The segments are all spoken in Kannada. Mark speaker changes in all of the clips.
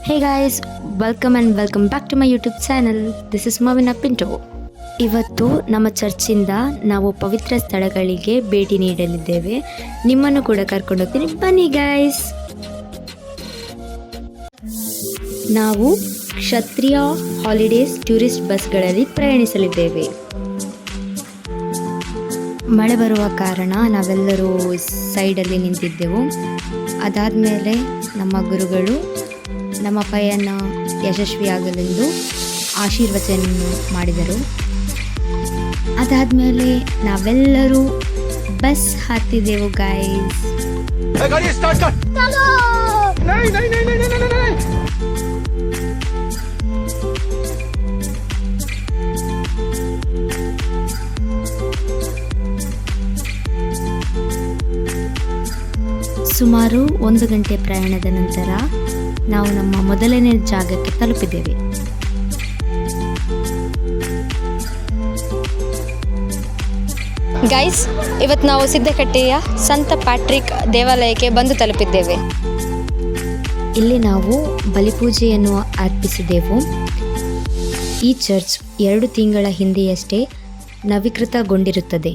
Speaker 1: Hey guys, welcome back to my YouTube channel. This is Mavina Pinto. ಇವತ್ತು ನಮ್ಮ ಚರ್ಚಿಂದ ನಾವು ಪವಿತ್ರ ಸ್ಥಳಗಳಿಗೆ ಭೇಟಿ ನೀಡಲಿದ್ದೇವೆ. ನಿಮ್ಮನ್ನು ಕೂಡ ಕರ್ಕೊಂಡು ಹೋಗ್ತೀನಿ, ಬನ್ನಿ ಗೈಸ್. ನಾವು ಕ್ಷತ್ರಿಯ ಹಾಲಿಡೇಸ್ ಟೂರಿಸ್ಟ್ ಬಸ್ಗಳಲ್ಲಿ ಪ್ರಯಾಣಿಸಲಿದ್ದೇವೆ. ಮಳೆ ಬರುವ ಕಾರಣ ನಾವೆಲ್ಲರೂ ಸೈಡಲ್ಲಿ ನಿಂತಿದ್ದೆವು. ಅದಾದಮೇಲೆ ನಮ್ಮ ಗುರುಗಳು ನಮ್ಮ ಪಯಣ ಯಶಸ್ವಿಯಾಗಲೆಂದು ಆಶೀರ್ವಚನೆಯನ್ನು ಮಾಡಿದರು. ಅದಾದಮೇಲೆ ನಾವೆಲ್ಲರೂ ಬಸ್ ಹತ್ತಿದೆವು ಗೈಸ್. ಸುಮಾರು 1 ಗಂಟೆ ಪ್ರಯಾಣದ ನಂತರ ನಾವು ನಮ್ಮ ಮೊದಲನೇ ಜಾಗಕ್ಕೆ ತಲುಪಿದ್ದೇವೆ.
Speaker 2: ಗೈಸ್, ಇವತ್ತು ನಾವು ಸಿದ್ದಕಟ್ಟೆಯ ಸಂತ ಪ್ಯಾಟ್ರಿಕ್ ದೇವಾಲಯಕ್ಕೆ ಬಂದು ತಲುಪಿದ್ದೇವೆ.
Speaker 1: ಇಲ್ಲಿ ನಾವು ಬಲಿಪೂಜೆಯನ್ನು ಅರ್ಪಿಸಿದೆವು. ಈ ಚರ್ಚ್ 2 ತಿಂಗಳ ಹಿಂದೆಯಷ್ಟೇ ನವೀಕೃತಗೊಂಡಿರುತ್ತದೆ.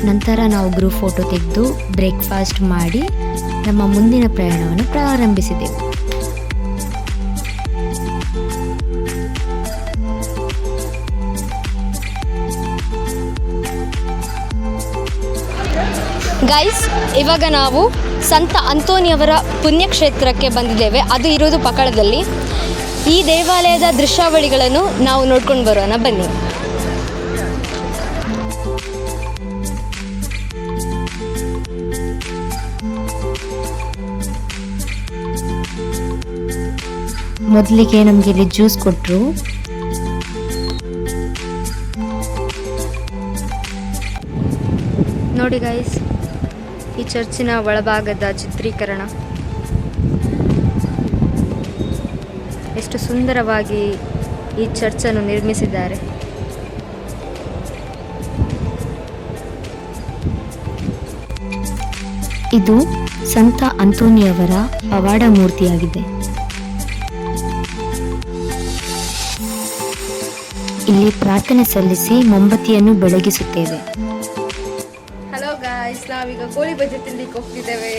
Speaker 1: ನಂತರ ನಾವು ಗ್ರೂಪ್ ಫೋಟೋ ತೆಗೆದು ಬ್ರೇಕ್ಫಾಸ್ಟ್ ಮಾಡಿ ನಮ್ಮ ಮುಂದಿನ ಪ್ರಯಾಣವನ್ನು ಪ್ರಾರಂಭಿಸಿದೆವು.
Speaker 2: ಗೈಸ್, ಇವಾಗ ನಾವು ಸಂತ ಅಂತೋನಿಯವರ ಪುಣ್ಯಕ್ಷೇತ್ರಕ್ಕೆ ಬಂದಿದ್ದೇವೆ. ಅದು ಇರೋದು ಪಕ್ಕಳದಲ್ಲಿ. ಈ ದೇವಾಲಯದ ದೃಶ್ಯಾವಳಿಗಳನ್ನು ನಾವು ನೋಡ್ಕೊಂಡು ಬರೋಣ, ಬನ್ನಿ.
Speaker 1: ಮೊದಲಿಗೆ ನಮಗೆ ಇಲ್ಲಿ ಜ್ಯೂಸ್ ಕೊಟ್ಟರು.
Speaker 2: ನೋಡಿ ಗೈಸ್, ಈ ಚರ್ಚಿನ ಒಳಭಾಗದ ಚಿತ್ರೀಕರಣ ಎಷ್ಟು ಸುಂದರವಾಗಿ ಈ ಚರ್ಚನ್ನು ನಿರ್ಮಿಸಿದ್ದಾರೆ.
Speaker 1: ಇದು ಸಂತ ಅಂತೋನಿಯವರ ಪವಾಡ ಮೂರ್ತಿಯಾಗಿದೆ. ಇಲ್ಲಿ ಪ್ರಾರ್ಥನೆ ಸಲ್ಲಿಸಿ ಮೊಂಬತ್ತಿಯನ್ನು ಬೆಳಗಿಸುತ್ತೇವೆ.
Speaker 2: ಹಲೋ ಗಾಯ್ಸ್, ನಾವೀಗ ಗೋಳಿ ಬಜ್ಜೆ ತಿನ್ಲಿಕ್ಕೆ ಹೋಗ್ತಿದ್ದೇವೆ.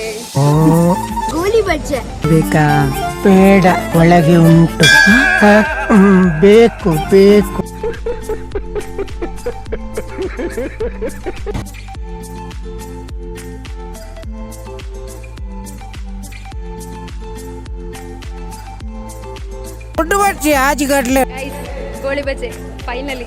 Speaker 3: ಗೋಲಿ ಬಜ್ಜೆ
Speaker 4: ಬೇಕಾ? ಬೇಡ, ಒಳಗೆ ಉಂಟು. ಬೇಕು ಬೇಕು. ದೊಡ್ಡ ಬಜ್ಜೆ ಆಜಿಗಡ್ಲೆ.
Speaker 2: ಗೋಳಿ ಬಜ್ಜೆ ಫೈನಲಿ.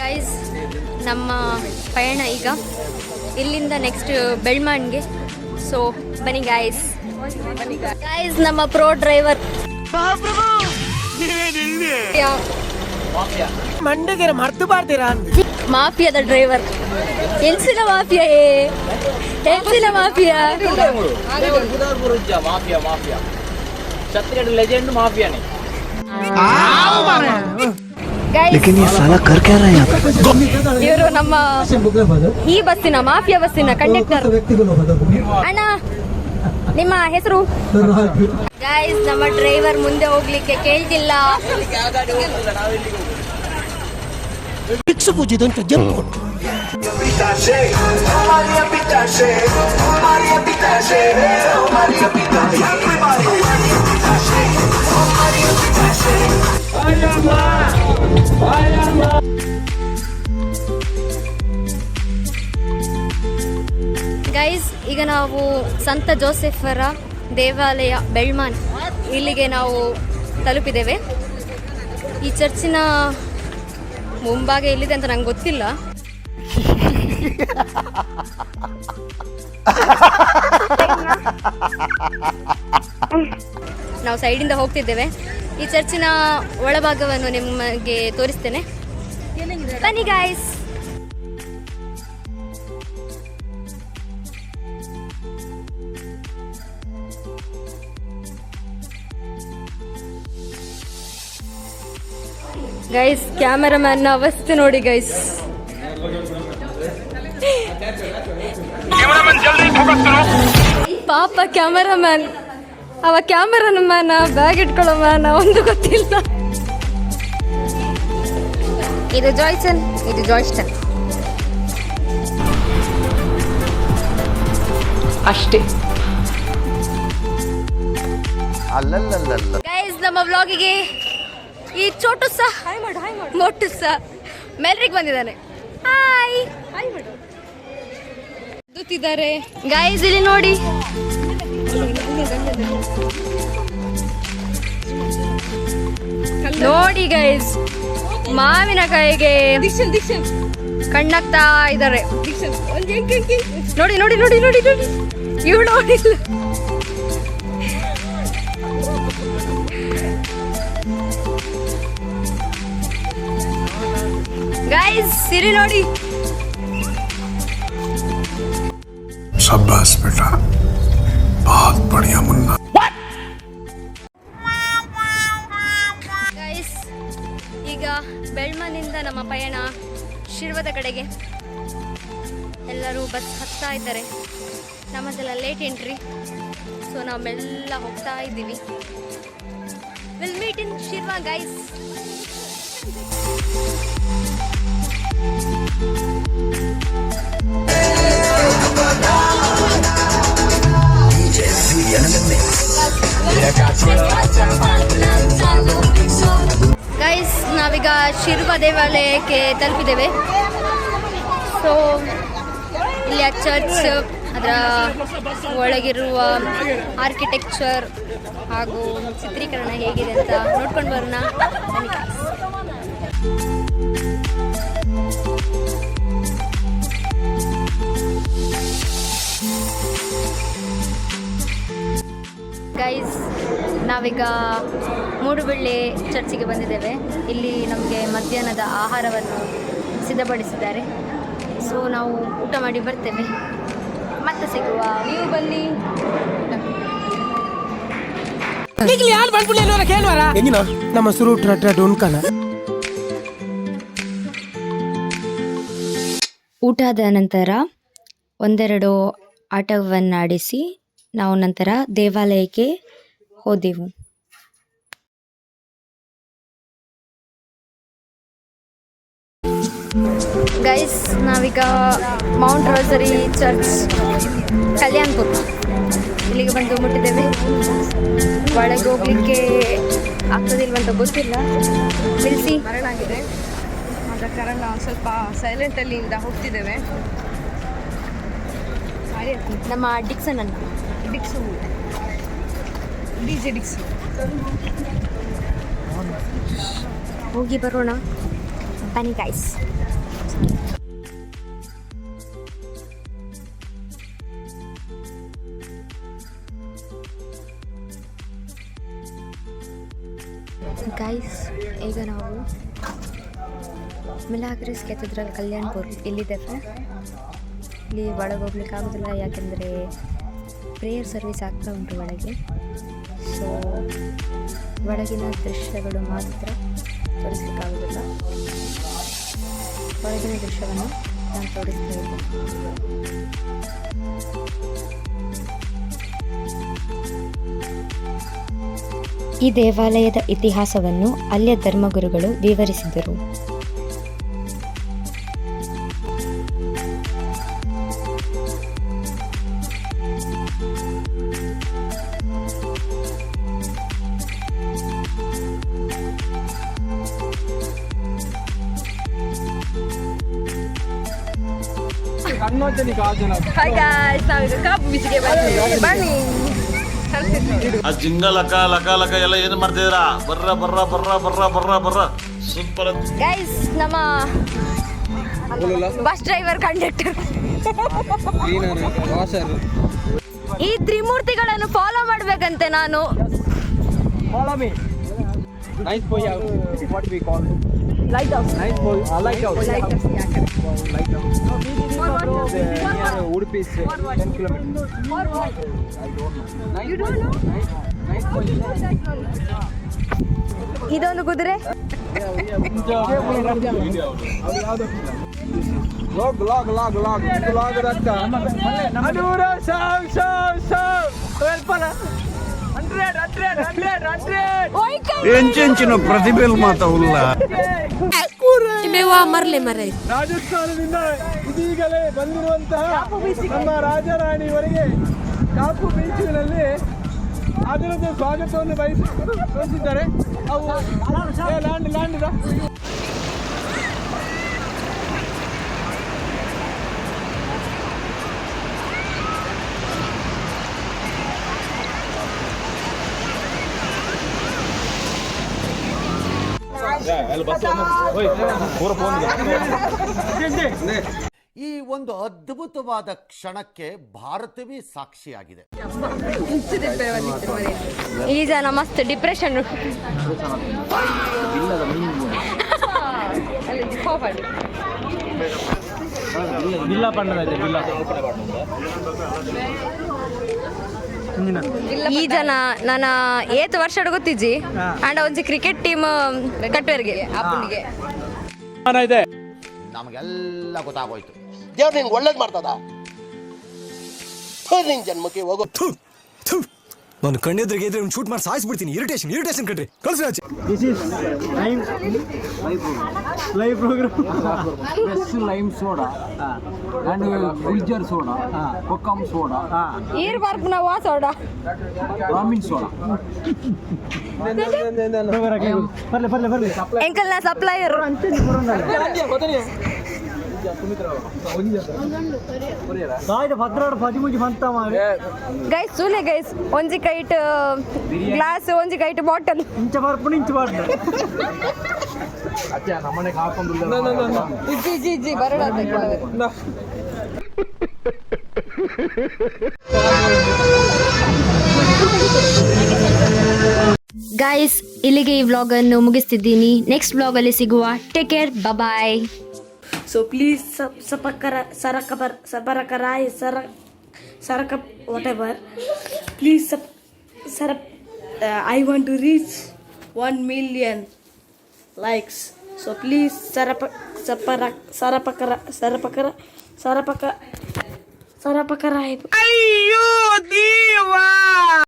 Speaker 2: ಗೈಸ್, ನಮ್ಮ ಪಯಣ ಈಗ ಇಲ್ಲಿಂದ ನೆಕ್ಸ್ಟ್ ಬೆಳ್ಮಾನ್ಗೆ. ಸೊ ಬನ್ನಿ ಗೈಸ್. ನಮ್ಮ ಪ್ರೋ ಡ್ರೈವರ್
Speaker 4: ಮಂಡಿಗೆ ಮರ್ತು ಬಾರ್ದಿರಾ?
Speaker 2: ಮಾಫಿಯಾದ ಡ್ರೈವರ್. ಎಲ್ಸಿನ ಮಾಫಿಯಾ, ಎಲ್ಸಿನ ಮಾಫಿಯಾ. ಇವರು ನಮ್ಮ ಈ ಬಸ್ಸಿನ ಮಾಫಿಯಾ ಬಸ್ಸಿನ ಕಂಡಕ್ಟರ್. ಅಣ್ಣ, ನಿಮ್ಮ ಹೆಸರು? ಗೈಸ್, ನಮ್ಮ ಡ್ರೈವರ್ ಮುಂದೆ ಹೋಗ್ಲಿಕ್ಕೆ ಕೇಳ್ತಿಲ್ಲ. ಗೈಸ್, ಈಗ ನಾವು ಸಂತ ಜೋಸೆಫರ ದೇವಾಲಯ ಬೆಳ್ಮಾನ್ ಇಲ್ಲಿಗೆ ನಾವು ತಲುಪಿದ್ದೇವೆ. ಈ ಚರ್ಚಿನ ಮುಂಭಾಗ ಎಲ್ಲಿದೆ ಅಂತ ನಂಗೆ ಗೊತ್ತಿಲ್ಲ. ನಾವು ಸೈಡಿಂದ ಹೋಗ್ತಿದ್ದೇವೆ. ಈ ಚರ್ಚಿನ ಒಳಭಾಗವನ್ನು ನಿಮಗೆ ತೋರಿಸ್ತೇನೆ, ಬನ್ನಿ ಗಾಯ್ಸ್. ಗೈಸ್ ಕ್ಯಾಮೆರಾಮ್ಯಾನ್ ಅವಸ್ಥೆ ನೋಡಿ ಗೈಸ್. ಪಾಪ ಕ್ಯಾಮೆರಾಮ್ಯಾನ್, ಅವ ಕ್ಯಾಮೆರಾಮ್ಯಾನ ಬ್ಯಾಗ್ ಇಟ್ಕೊಳ್ಳೋ ಮ್ಯಾನ ಒಂದು ಗೊತ್ತಿಲ್ಲ. ಇದು ಜಾಯ್ಸನ್, ಇದು ಜಾಯ್ಸ್ಟನ್
Speaker 4: ಅಷ್ಟೇ.
Speaker 2: ಗೈಸ್ ನಮ್ಮ ವ್ಲಾಗಿಗೆ ಈ ಚೋಟು ಸಹ ಮೋಟು ಸಹ ಮೆಲ್ರಿಗ್ ಬಂದಿದ್ದಾನೆ. ಹಾಯ್ ಹಾಯ್ ಮಾಡು ದುತ್ತಿದ್ದಾರೆ ಗೈಸ್. ಇಲ್ಲಿ ನೋಡಿ ನೋಡಿ ಗೈಸ್, ಮಾವಿನಕಾಯಿಗೆ ಕಣ್ಣಾಗ್ತಾ ಇದ್ದಾರೆ. ನೋಡಿ ನೋಡಿ ನೋಡಿ ನೋಡಿ ನೋಡಿ ಇವಳು ನೋಡಿಲ್ಲ. गाइस सिरी नोडी
Speaker 5: शाबाश बेटा, बहुत बढ़िया मुन्ना.
Speaker 2: गाइस ಈಗ ಬೆಳ್ಮನಿಂದ ನಮ್ಮ ಪಯಣ ಶಿರ್ವದ ಕಡೆಗೆ. ಎಲ್ಲರೂ ಬಸ್ ಹತ್ತಾ ಇದ್ದಾರೆ. ನಮ್ಮದೆಲ್ಲ ಲೇಟ್ ಎಂಟ್ರಿ, ಸೊ ನಾವೆಲ್ಲ ಹೋಗ್ತಾ ಇದ್ದೀವಿ. Will meet in Shirva guys. Guys ನಾವೀಗ ಶಿರ್ವ ದೇವಾಲಯಕ್ಕೆ ತಲುಪಿದ್ದೇವೆ. ಸೊ ಇಲ್ಲಿಯ ಚರ್ಚ್, ಅದರ ಒಳಗಿರುವ ಆರ್ಕಿಟೆಕ್ಚರ್ ಹಾಗೂ ಚಿತ್ರೀಕರಣ ಹೇಗಿದೆ ಅಂತ ನೋಡ್ಕೊಂಡು ಬರೋಣ. ಗೈಸ್ ನಾವೀಗ ಮೂಡುಬೆಳ್ಳೆ ಚರ್ಚಿಗೆ ಬಂದಿದ್ದೇವೆ. ಇಲ್ಲಿ ನಮಗೆ ಮಧ್ಯಾಹ್ನದ ಆಹಾರವನ್ನು ಸಿದ್ಧಪಡಿಸಿದ್ದಾರೆ. ಸೊ ನಾವು ಊಟ ಮಾಡಿ ಬರ್ತೇವೆ, ಮತ್ತೆ ಸಿಗುವ. ನೀವು ಬನ್ನಿ.
Speaker 4: ನಮ್ಮ ಸುರೂಟ್ ಡೊನ್ಕನ
Speaker 1: ಊಟದ ನಂತರ ಒಂದೆರಡು ಆಟವನ್ನಾಡಿಸಿ ನಾವು ನಂತರ ದೇವಾಲಯಕ್ಕೆ ಹೋದೆವು.
Speaker 2: ಗೈಸ್ ನಾವೀಗ ಮೌಂಟ್ ರೋಸರಿ ಚರ್ಚ್ ಕಲ್ಯಾಣ್ಪುರ್ ಇಲ್ಲಿಗೆ ಬಂದು ಮುಟ್ಟಿದ್ದೇವೆ. ಒಳಗೆ ಹೋಗ್ಲಿಕ್ಕೆ ಆಗ್ತದಿಲ್ವಂತ ಗೊತ್ತಿಲ್ಲ. ಬಿಲ್ಸಿ
Speaker 6: ಮರಳಾಗಿದೆ, ಆದ ಕಾರಣ ಸ್ವಲ್ಪ ಸೈಲೆಂಟಲ್ಲಿಂದ ಹೋಗ್ತಿದ್ದೇವೆ.
Speaker 2: ನಮ್ಮ ಡಿಕ್ಸನ್ ಅನ್ನ
Speaker 6: ಡಿಕ್ಸು DJ ಡಿಕ್ಸು
Speaker 2: ಹೋಗಿ ಬರೋಣ ಬನ್ನಿ ಗೈಸ್. ಗೈಸ್ ಈಗ ನಾವು ಮಿಲಾಗ್ರಿಸ್ ಕೆಥೆಡ್ರಲ್ ಕಲ್ಯಾಣ್ಪುರ್ ಇಲ್ಲಿದ್ದೇವೆ. ಇಲ್ಲಿ ಒಳಗೆ ಹೋಗ್ಲಿಕ್ಕೆ ಆಗೋದಿಲ್ಲ, ಯಾಕೆಂದರೆ ಪ್ರೇಯರ್ ಸರ್ವಿಸ್ ಆಗ್ತಾ ಉಂಟು ಒಳಗೆ. ಸೊ ಒಳಗಿನ ದೃಶ್ಯಗಳು ಮಾತ್ರ ತೋರಿಸಲಿಕ್ಕಾಗೋದಿಲ್ಲ. ಹೊರಗಿನ ದೃಶ್ಯವನ್ನು ನಾನು ತೋರಿಸ್ತಾ ಇದ್ದೆ.
Speaker 1: ಈ ದೇವಾಲಯದ ಇತಿಹಾಸವನ್ನು ಅಲ್ಲಿಯ ಧರ್ಮಗುರುಗಳು ವಿವರಿಸಿದರು.
Speaker 6: ಹಾಯ್ ಗಾಯ್ಸ್, ನಾವೀಗ ಕಾಪು ಬೀಚ್ಗೆ ಬಂದಿದ್ದೇವೆ. ಬನ್ನಿ.
Speaker 7: ಆ ಜಿಂಗ ಲಕ ಲಕ ಲಕ ಎಲ್ಲ ಏನು ಮಾಡ್ತಿದ್ದೀರಾ? ಬರ್ರ ಬರ್ರ ಬರ್ರ ಬರ್ರ ಬರ್ರ ಬರ್ರ ಸೂಪರ್.
Speaker 2: ಗೈಸ್ ನಮ್ಮ ಬಸ್ ಡ್ರೈವರ್, ಕಂಡಕ್ಟರ್ ಈ ತ್ರಿಮೂರ್ತಿಗಳನ್ನು ಫಾಲೋ ಮಾಡ್ಬೇಕಂತೆ ನಾನು.
Speaker 4: Follow me. Nice boy. What we call?
Speaker 6: Light house
Speaker 8: Udupi 10 kilometers.
Speaker 6: ಇದೊಂದು ಕುದುರೆ
Speaker 5: ಎಂచెಂಚಿನ ಪ್ರತಿಭೆಲ್ ಮಾತಾವುಲ್ಲ.
Speaker 8: ರಾಜಸ್ಥಾನದಿಂದ ಇದೀಗಲೇ ಬಂದಿರುವಂತಹ ನಮ್ಮ ರಾಜಾರಾಣಿಯವರಿಗೆ ಕಾಪು ಬೀಚಿನಲ್ಲಿ ಅದರದ್ದು ಸ್ವಾಗತವನ್ನು ಬಯಸಿದ್ದಾರೆ. ಅವು ಲ್ಯಾಂಡ್
Speaker 9: ಈ ಒಂದು ಅದ್ಭುತವಾದ ಕ್ಷಣಕ್ಕೆ ಭಾರತವೇ ಸಾಕ್ಷಿಯಾಗಿದೆ.
Speaker 2: ಈ ಜನ ಮಸ್ತ್ ಡಿಪ್ರೆಷನ್ ಈ ಜನ ನನ್ನ 8 ವರ್ಷ ಗೊತ್ತಿಜ್ಜಿ ಅಂಡ್ ಒಂಜಿ ಕ್ರಿಕೆಟ್ ಟೀಮ್ ಕಟ್ವೇರ್ಗೆ ಅಪ್ಪನಿಗೆ
Speaker 9: ನಮಗೆಲ್ಲ ಗೊತ್ತಾಗೋಯ್ತು.
Speaker 10: ದೇವ್ರು ನಿನ್ಗೆ ಒಳ್ಳೇದು ಮಾಡ್ತದ ನಿನ್ ಜನ್ಮಕ್ಕೆ ಹೋಗೋ.
Speaker 4: ನಾನು ಕಣ್ಣೆದ್ರಿಗೆ ಇದ್ರೆ ಒಂದು ಶೂಟ್ ಮಾಡಿ ಸಾಯಿಸ್ಬಿಡ್ತೀನಿ. ಇರಿಟೇಷನ್ ಕಣ್ರಿ, ಕಳ್ಸಿ ಆಚೆ.
Speaker 8: Live program fresh lime soda and Gulzar soda, kokum soda,
Speaker 6: ಈರ್ ಬರ್ಪ್ ನಾವು ಸೋಡಾ
Speaker 8: ರಾಮಿನ್ ಸೋಡಾ. ಬರ್ಲಿ
Speaker 6: ಎಂಕಲ್ ನಾ ಸಪ್ಲೈಯರ್ ಗೈಸ್ ಸೂಲೆ ಗೈಸ್ ಒಂಜಿ ಕೈಟ್ ಗ್ಲಾಸ್ ಒಂಜಿ ಕೈಟ್ ಬಾಟಲ್
Speaker 8: ಇಂಚ ಬರ್ಪುಣ ಇಂಚ ಬಾಟ್ಲು ಅಚ್ಚಾ ನಮ್ಮನೆ ಹಾಕೊಂಡು
Speaker 6: ಇಜ್ಜಿ ಬರೋಣ
Speaker 1: ಗಾಯ್ಸ್, ಇಲ್ಲಿಗೆ ಈ ವ್ಲಾಗನ್ನು ಮುಗಿಸ್ತಿದ್ದೀನಿ. ನೆಕ್ಸ್ಟ್ ವ್ಲಾಗಲ್ಲಿ ಸಿಗುವ. Take care, bye.
Speaker 3: So please whatever. Please I want to reach 1 million likes. So please sarapakara.